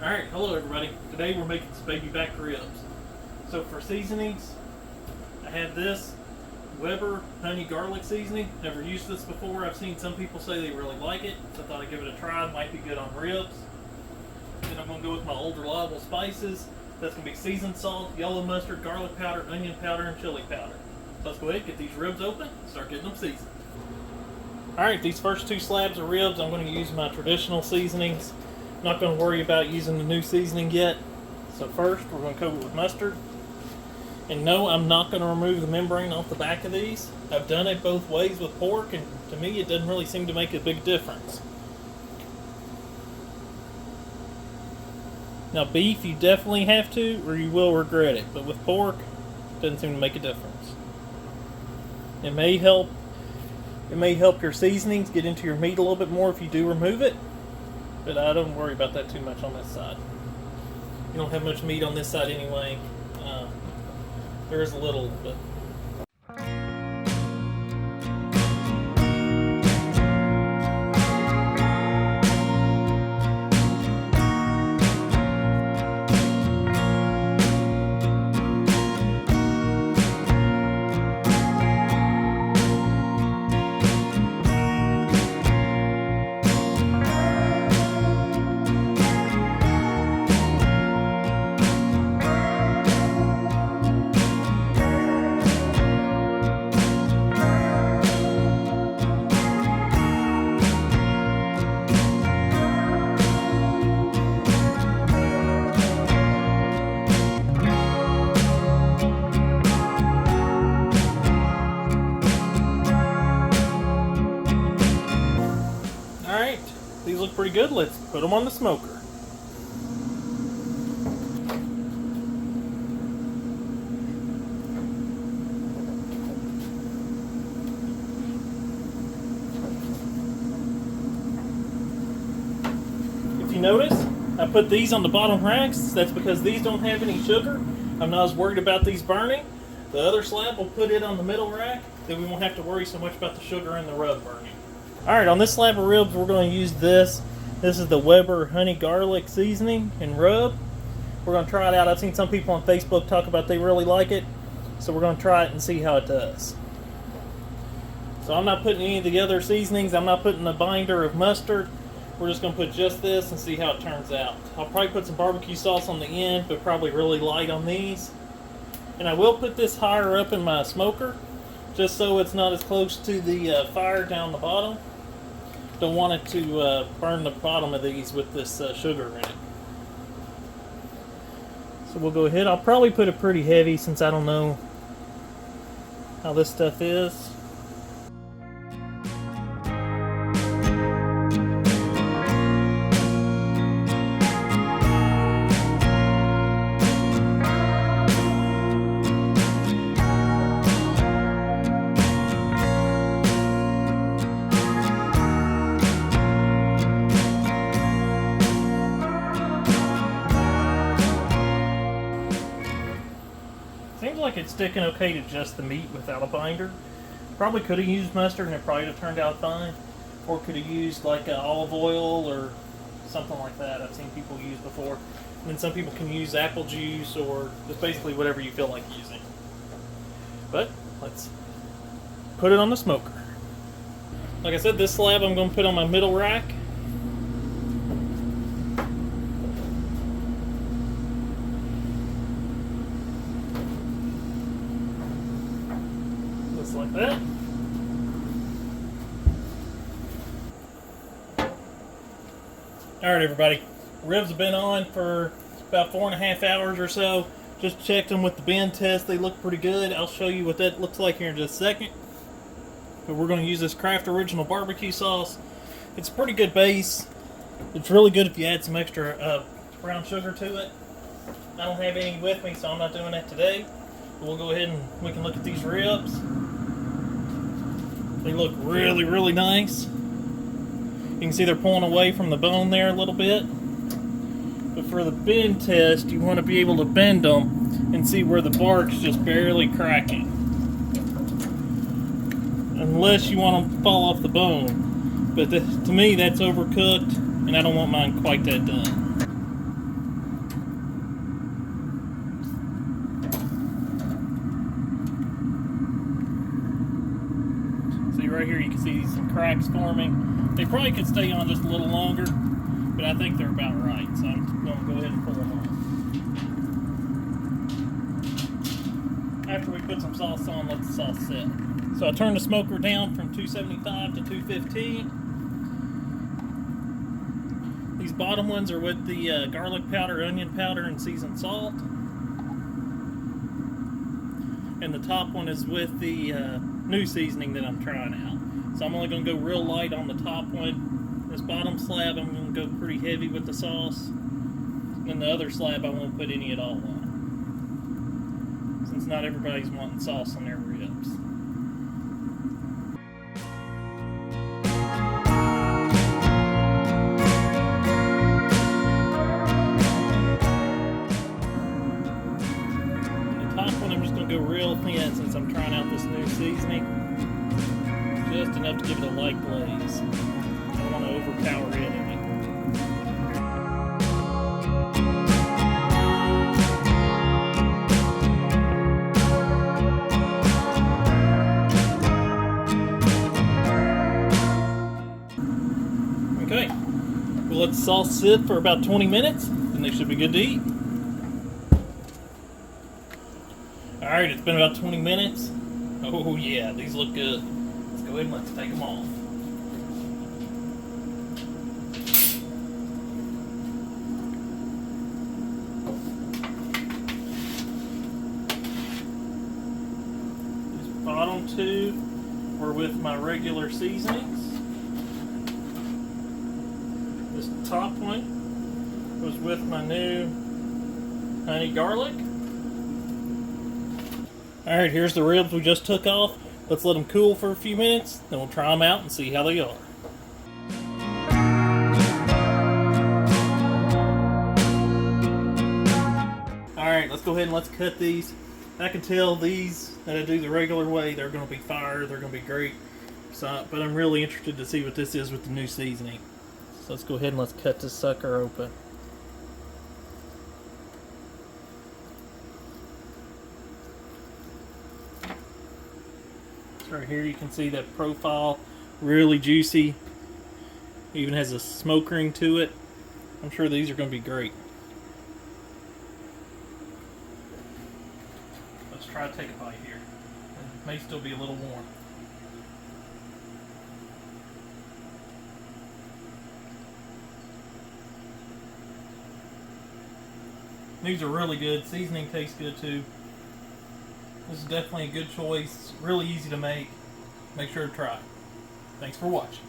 Alright, hello everybody. Today we're making some baby back ribs. So for seasonings, I have this Weber honey garlic seasoning. Never used this before. I've seen some people say they really like it, so I thought I'd give it a try. It might be good on ribs. Then I'm going to go with my old reliable spices. That's going to be seasoned salt, yellow mustard, garlic powder, onion powder, and chili powder. So let's go ahead and get these ribs open and start getting them seasoned. Alright, these first two slabs of ribs, I'm going to use my traditional seasonings. Not going to worry about using the new seasoning yet. So first we're going to coat it with mustard. And no, I'm not going to remove the membrane off the back of these. I've done it both ways with pork, and to me it doesn't really seem to make a big difference. Now beef, you definitely have to, or you will regret it. But with pork, it doesn't seem to make a difference. It may help your seasonings get into your meat a little bit more if you do remove it. But I don't worry about that too much on this side. You don't have much meat on this side anyway. There is a little bit. These look pretty good. Let's put them on the smoker. If you notice, I put these on the bottom racks. That's because these don't have any sugar. I'm not as worried about these burning. The other slab, we'll put it on the middle rack. Then we won't have to worry so much about the sugar and the rub burning. Alright, on this slab of ribs, we're going to use this. This is the Weber honey garlic seasoning and rub. We're going to try it out. I've seen some people on Facebook talk about they really like it. So we're going to try it and see how it does. So I'm not putting any of the other seasonings. I'm not putting the binder of mustard. We're just going to put just this and see how it turns out. I'll probably put some barbecue sauce on the end, but probably really light on these. And I will put this higher up in my smoker, just so it's not as close to the fire down the bottom. Don't want it to burn the bottom of these with this sugar in it. So we'll go ahead. I'll probably put it pretty heavy since I don't know how this stuff is. Seems like it's sticking okay to just the meat without a binder. Probably could have used mustard and it probably would have turned out fine. Or could have used like olive oil or something like that. I've seen people use before. And then some people can use apple juice or just basically whatever you feel like using. But let's put it on the smoker. Like I said, this slab I'm going to put on my middle rack. Like that. Alright everybody, ribs have been on for about 4.5 hours or so. Just checked them with the bend test. They look pretty good. I'll show you what that looks like here in just a second. But we're going to use this Kraft Original Barbecue Sauce. It's a pretty good base. It's really good if you add some extra brown sugar to it. I don't have any with me, so I'm not doing that today. But we'll go ahead and we can look at these ribs. They look really, really nice. You can see they're pulling away from the bone there a little bit. But for the bend test, you want to be able to bend them and see where the bark's just barely cracking. Unless you want them to fall off the bone. But to me, that's overcooked, and I don't want mine quite that done. right here you can see some cracks forming. They probably could stay on just a little longer, but I think they're about right. So I'm going to go ahead and pull them off. After we put some sauce on, let the sauce sit. So I turned the smoker down from 275 to 215. These bottom ones are with the garlic powder, onion powder, and seasoned salt. And the top one is with the new seasoning that I'm trying out. So I'm only going to go real light on the top one. This bottom slab I'm going to go pretty heavy with the sauce. And the other slab I won't put any at all on, since not everybody's wanting sauce on their ribs. Go real thin since I'm trying out this new seasoning. Just enough to give it a light glaze. I don't want to overpower it any. Okay, we'll let the sauce sit for about 20 minutes and they should be good to eat. Alright, it's been about 20 minutes. Oh yeah, these look good. Let's go ahead and let's take them off. These bottom two were with my regular seasonings. This top one was with my new honey garlic. Alright, here's the ribs we just took off. Let's let them cool for a few minutes, then we'll try them out and see how they are. Alright, let's go ahead and let's cut these. I can tell these that I do the regular way, they're going to be fire, they're going to be great. So, but I'm really interested to see what this is with the new seasoning. So let's go ahead and let's cut this sucker open. Right here you can see that profile, really juicy, even has a smoke ring to it. I'm sure these are going to be great. Let's try to take a bite here. It may still be a little warm. These are really good. Seasoning tastes good too. This is definitely a good choice. Really easy to make. Make sure to try it. Thanks for watching.